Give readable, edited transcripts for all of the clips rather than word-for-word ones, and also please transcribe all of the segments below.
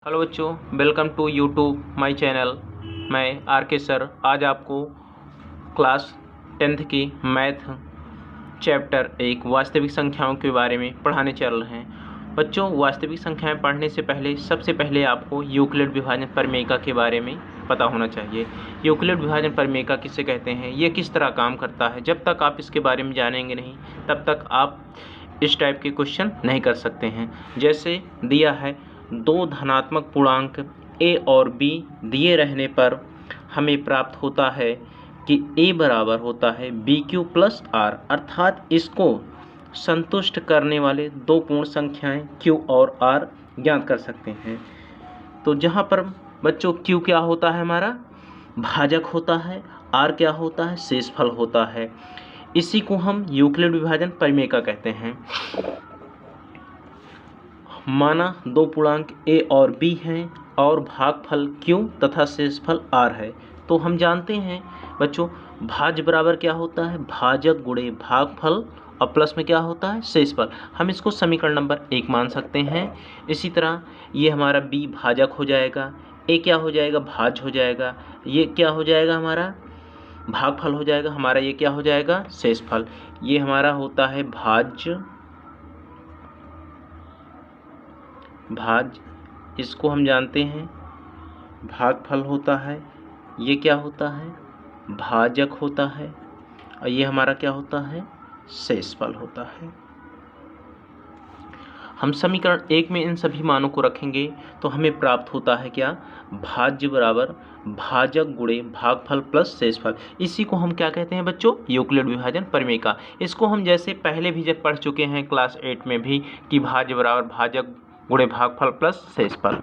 Hello बच्चों, welcome to YouTube my channel. मैं R K sir आज आपको क्लास 10th की मैथ चैप्टर 1 वास्तविक संख्याओं के बारे में पढ़ाने चल रहे हैं। बच्चों, वास्तविक संख्याएं पढ़ने से पहले सबसे पहले आपको यूक्लिड विभाजन प्रमेयिका के बारे में पता होना चाहिए। यूक्लिड विभाजन प्रमेयिका किसे कहते हैं, ये किस तरह काम करता है। जब तक आप इसके बारे में जानेंगे नहीं तब तक आप इस टाइप के क्वेश्चन नहीं कर सकते हैं। जैसे दिया है, दो धनात्मक पूर्णांक a और b दिए रहने पर हमें प्राप्त होता है कि a बराबर होता है BQ प्लस R, अर्थात इसको संतुष्ट करने वाले दो पूर्ण संख्याएं Q और R ज्ञात कर सकते हैं। तो जहाँ पर बच्चों Q क्या होता है, हमारा भाजक होता है, R क्या होता है, शेषफल होता है। इसी को हम यूक्लिड विभाजन प्रमेयिका कहते हैं। माना दो पूर्णांक a और b हैं और भागफल q तथा शेषफल r है। तो हम जानते हैं बच्चों, भाज्य बराबर क्या होता है, भाजक गुणे भागफल, और प्लस में क्या होता है, शेषफल। हम इसको समीकरण नंबर 1 मान सकते हैं। इसी तरह ये हमारा b भाजक हो जाएगा, a क्या हो जाएगा, भाज्य हो जाएगा, ये क्या हो जाएगा, हमारा भागफल हो जाएगा, हमारा ये क्या हो जाएगा, शेषफल। ये हमारा होता है भाज्य, इसको हम जानते हैं भागफल होता है, ये क्या होता है, भाजक होता है, और ये हमारा क्या होता है, शेषफल होता है। हम समीकरण 1 में इन सभी मानों को रखेंगे तो हमें प्राप्त होता है क्या, भाज्य बराबर भाजक गुणे भागफल प्लस शेषफल। इसी को हम क्या कहते हैं बच्चों, यूक्लिड विभाजन प्रमेयिका। इसको हम जैसे पहले भी जब पढ़ चुके हैं क्लास 8 में भी कि भाज्य बराबर भाजक गुणे भागफल प्लस शेषफल।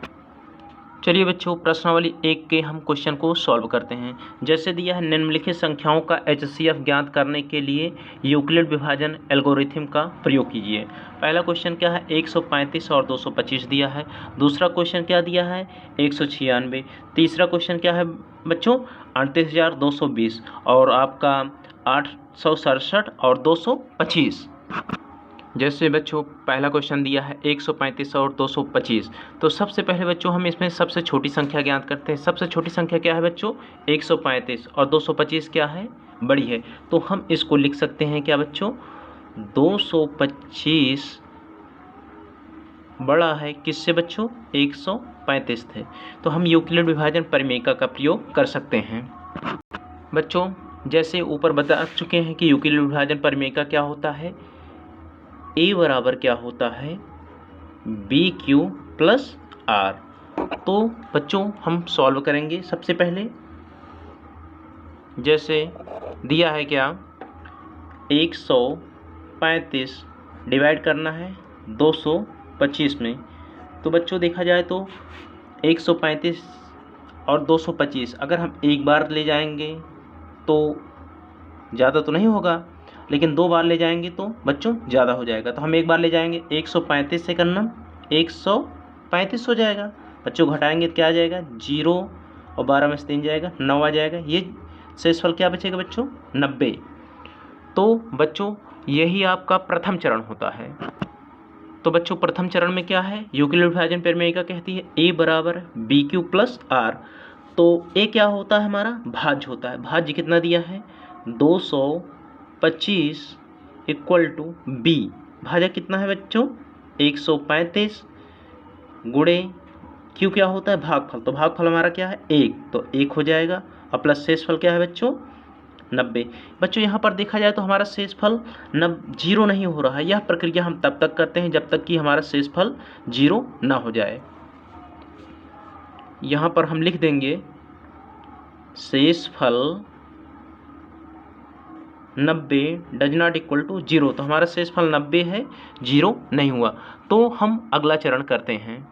चलिए बच्चों, प्रश्नावली 1 के हम क्वेश्चन को सॉल्व करते हैं। जैसे दिया है, निम्नलिखित संख्याओं का HCF ज्ञात करने के लिए यूक्लिड विभाजन एल्गोरिथम का प्रयोग कीजिए। पहला क्वेश्चन क्या है, 135 और 225 दिया है। दूसरा क्वेश्चन क्या दिया है, 196। तीसरा क्वेश्चन क्या है बच्चों, 38,220, और आपका 867 और 225। जैसे बच्चों पहला क्वेश्चन दिया है 135 और 225, तो सबसे पहले बच्चों हम इसमें सबसे छोटी संख्या ज्ञात करते हैं। सबसे छोटी संख्या क्या है बच्चों, 135, और 225 क्या है, बड़ी है। तो हम इसको लिख सकते हैं क्या बच्चों, 225 बड़ा है किससे बच्चों, 135 थे। तो हम यूक्लिड विभाजन प्रमेयिका का प्रयोग कर सकते हैं। बच्चों जैसे ऊपर बता चुके हैं कि यूक्लिड विभाजन प्रमेयिका क्या होता है, a बराबर क्या होता है, BQ प्लस R। तो बच्चों हम सॉल्व करेंगे। सबसे पहले जैसे दिया है क्या, 135 डिवाइड करना है 225 में। तो बच्चों देखा जाए तो 135 और 225 अगर हम एक बार ले जाएंगे तो ज़्यादा तो नहीं होगा, लेकिन दो बार ले जाएंगे तो बच्चों ज़्यादा हो जाएगा। तो हम एक बार ले जाएंगे, 135 से करना 135 हो जाएगा। बच्चों घटाएंगे तो क्या आ जाएगा, 0, और 12 में से 3 जाएगा, 9 आ जाएगा। ये शेषफल क्या बचेगा बच्चों, 90। तो बच्चों यही आपका प्रथम चरण होता है। तो बच्चों प्रथम चरण में क्या है, यूक्लिड विभाजन प्रमेयिका कहती है a बराबर BQ प्लस R। तो a क्या होता है, हमारा भाज्य होता है। भाज्य कितना दिया है, 225 इक्वल टू b, भाजक कितना है बच्चों, 135 गुणे q क्या होता है, भागफल। तो भागफल हमारा क्या है, 1, तो 1 हो जाएगा, और प्लस शेषफल क्या है बच्चों, 90। बच्चों यहाँ पर देखा जाए तो हमारा शेषफल 0 नहीं हो रहा है। यह प्रक्रिया हम तब तक करते हैं जब तक कि हमारा शेषफल 0 ना हो जाए। यहाँ पर हम लिख देंगे शेषफल 90 डज नॉट इक्वल टू 0। तो हमारा शेषफल 90 है, 0 नहीं हुआ। तो हम अगला चरण करते हैं।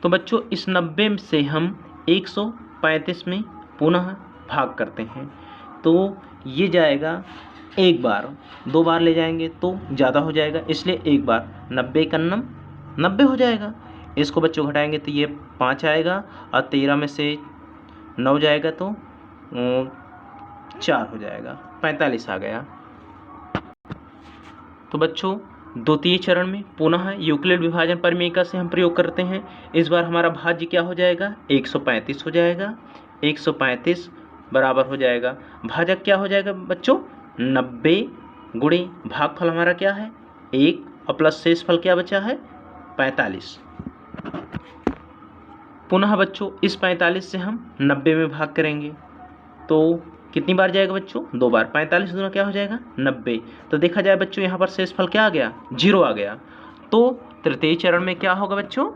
तो बच्चों इस 90 से हम 135 में पुनः भाग करते हैं। तो ये जाएगा एक बार, दो बार ले जाएंगे तो ज़्यादा हो जाएगा, इसलिए एक बार 90 का 90 हो जाएगा। इसको बच्चों घटाएंगे तो ये 5 आएगा, और 13 में से 9 जाएगा तो 4 हो जाएगा, 45 आ गया। तो बच्चों द्वितीय चरण में पुनः यूक्लिड विभाजन परिमेयिका से हम प्रयोग करते हैं। इस बार हमारा भाज्य क्या हो जाएगा, 135 हो जाएगा। 135 बराबर हो जाएगा, भाजक क्या हो जाएगा बच्चों, 90 गुणे भागफल हमारा क्या है 1 और प्लस शेषफल क्या बचा है 45। पुनः बच्चों इस 45 से हम 90 में भाग करेंगे तो कितनी बार जाएगा बच्चों, 2 बार। 45 दूना क्या हो जाएगा 90। तो देखा जाए बच्चों यहाँ पर शेषफल क्या आ गया, 0 आ गया। तो तृतीय चरण में क्या होगा बच्चों,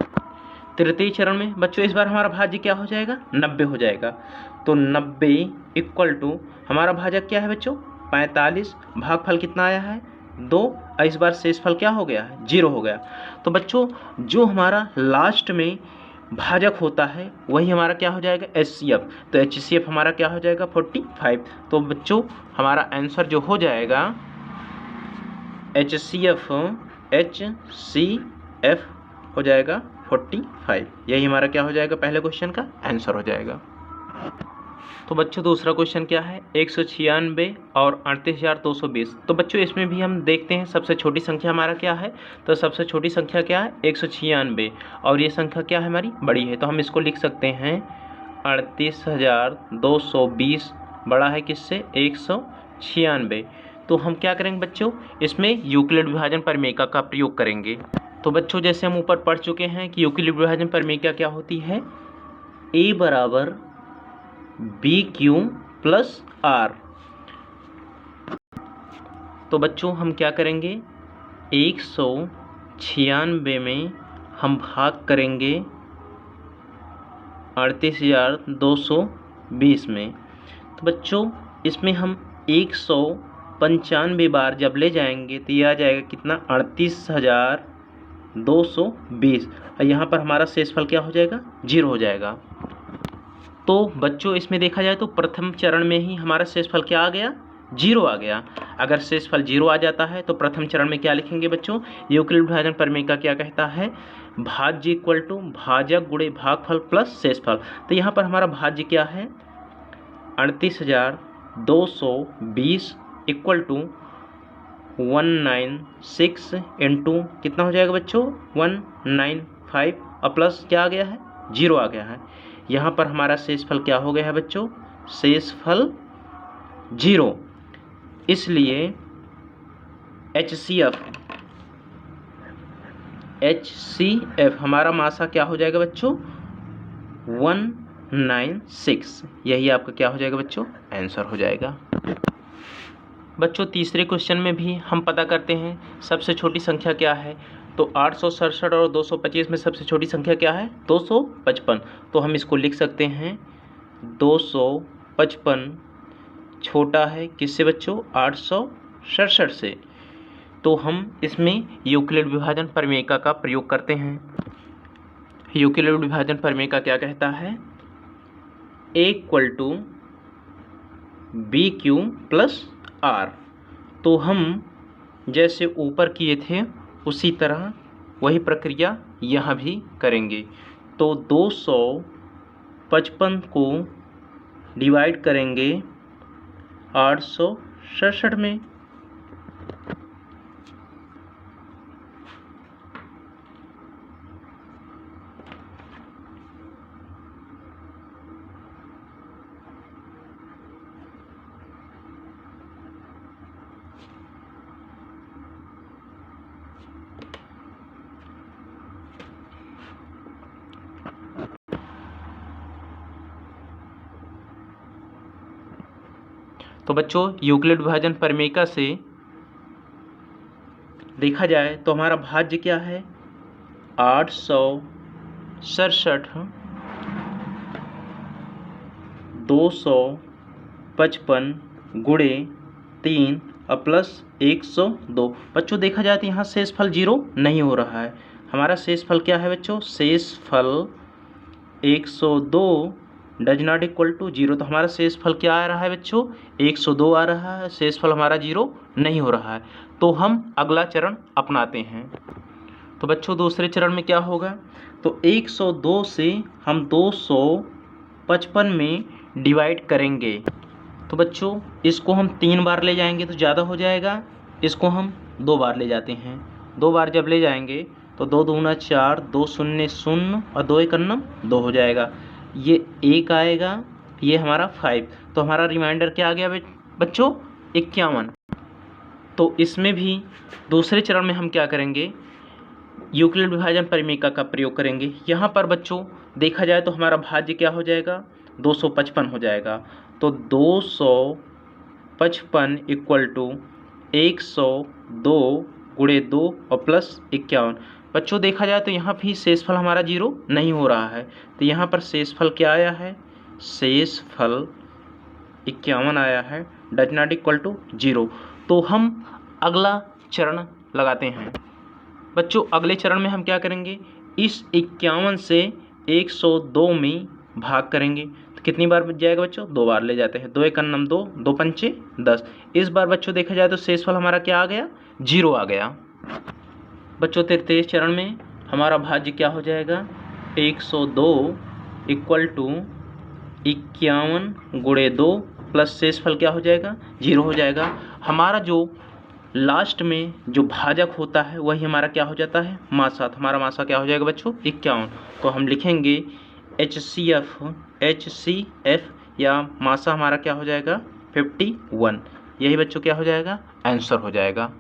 तृतीय चरण में बच्चों इस बार हमारा भाज्य क्या हो जाएगा 90 हो जाएगा। तो 90 इक्वल टू हमारा भाजक क्या है बच्चों 45, भागफल कितना आया है 2 और इस बार शेषफल क्या हो गया है 0 हो गया। तो बच्चों जो हमारा लास्ट में भाजक होता है वही हमारा क्या हो जाएगा HCF। तो HCF हमारा क्या हो जाएगा 45। तो बच्चों हमारा आंसर जो हो जाएगा HCF हो जाएगा 45। यही हमारा क्या हो जाएगा पहले क्वेश्चन का आंसर हो जाएगा। तो बच्चों दूसरा क्वेश्चन क्या है, 196 और 38,220। तो बच्चों इसमें भी हम देखते हैं सबसे छोटी संख्या हमारा क्या है। तो सबसे छोटी संख्या क्या है 196 और ये संख्या क्या है हमारी बड़ी है। तो हम इसको लिख सकते हैं 38,220 बड़ा है किससे 196। तो हम क्या करेंगे बच्चों, इसमें यूक्लिड विभाजन परिमेयिका का प्रयोग करेंगे। तो बच्चों जैसे हम ऊपर पढ़ चुके हैं कि यूक्लिड विभाजन परिमेयिका क्या होती है, A बराबर BQ प्लस R। तो बच्चों हम क्या करेंगे 196 में हम भाग करेंगे 38,220 में। तो बच्चों इसमें हम 195 बार जब ले जाएंगे तो ये आ जाएगा कितना 38,220 और यहाँ पर हमारा शेषफल क्या हो जाएगा 0 हो जाएगा। तो बच्चों इसमें देखा जाए तो प्रथम चरण में ही हमारा शेषफल क्या आ गया 0 आ गया। अगर शेषफल 0 आ जाता है तो प्रथम चरण में क्या लिखेंगे बच्चों, यूक्लिड विभाजन परिमेयिका क्या कहता है, भाज्य इक्वल टू भाजक गुणे भागफल प्लस शेषफल। तो यहाँ पर हमारा भाज्य क्या है 38,220 इक्वल टू 196 इंटू कितना हो जाएगा बच्चों 195 और प्लस क्या आ गया है 0 आ गया है। यहाँ पर हमारा शेषफल क्या हो गया है बच्चों, शेषफल 0, इसलिए HCF हमारा मासा क्या हो जाएगा बच्चों 196। यही आपका क्या हो जाएगा बच्चों आंसर हो जाएगा। बच्चों तीसरे क्वेश्चन में भी हम पता करते हैं सबसे छोटी संख्या क्या है। तो 867 और 225 में सबसे छोटी संख्या क्या है 255। तो हम इसको लिख सकते हैं 255 छोटा है किससे बच्चों 867 से। तो हम इसमें यूक्लिड विभाजन परिमेयिका का प्रयोग करते हैं। यूक्लिड विभाजन परिमेयिका क्या कहता है, A equal to BQ plus R। तो हम जैसे ऊपर किए थे उसी तरह वही प्रक्रिया यहाँ भी करेंगे। तो 255 को डिवाइड करेंगे 867 में। तो बच्चों यूक्लिड विभाजन परिमेयिका से देखा जाए तो हमारा भाज्य क्या है 867 255 गुणे 3 और प्लस 102। बच्चों देखा जाए तो यहाँ शेषफल 0 नहीं हो रहा है। हमारा शेषफल क्या है बच्चों, शेषफल 102 डज नॉट इक्वल टू 0। तो हमारा शेषफल क्या आ रहा है बच्चों 102 आ रहा है, शेषफल हमारा 0 नहीं हो रहा है। तो हम अगला चरण अपनाते हैं। तो बच्चों दूसरे चरण में क्या होगा, तो 102 से हम 255 में डिवाइड करेंगे। तो बच्चों इसको हम 3 बार ले जाएंगे तो ज़्यादा हो जाएगा, इसको हम 2 बार ले जाते हैं 2 बार जब ले जाएंगे तो 2 दूना 4, 2 शून्य 0 और 2 एक अन्नम 2 हो जाएगा। ये 1 आएगा, ये हमारा 5, तो हमारा रिमाइंडर क्या आ गया बच्चों 51। तो इसमें भी दूसरे चरण में हम क्या करेंगे, यूक्लिड विभाजन परिमेयिका का प्रयोग करेंगे। यहाँ पर बच्चों देखा जाए तो हमारा भाज्य क्या हो जाएगा, 255 हो जाएगा। तो 255 इक्वल टू 102 गुणे 2 और प्लस 51। बच्चों देखा जाए तो यहाँ भी शेषफल हमारा 0 नहीं हो रहा है, तो यहाँ पर शेषफल क्या आया है, शेषफल 51 आया है, डज नॉट इक्वल टू 0। तो हम अगला चरण लगाते हैं। बच्चों अगले चरण में हम क्या करेंगे, इस 51 से 102 में भाग करेंगे तो कितनी बार बच जाएगा बच्चों, 2 बार ले जाते हैं, 2 एक अन्नम 2, 2 पंचे 10। इस बार बच्चों देखा जाए तो शेषफल हमारा क्या आ गया, 0 आ गया। बच्चों तृतीय चरण में हमारा भाज्य क्या हो जाएगा, 102 इक्वल टू 51 गुणे 2 प्लस शेषफल क्या हो जाएगा, 0 हो जाएगा। हमारा जो लास्ट में जो भाजक होता है वही हमारा क्या हो जाता है, मासा। तो हमारा मासा क्या हो जाएगा बच्चों 51। तो हम लिखेंगे HCF या मासा हमारा क्या हो जाएगा 51। यही बच्चों क्या हो जाएगा, आंसर हो जाएगा।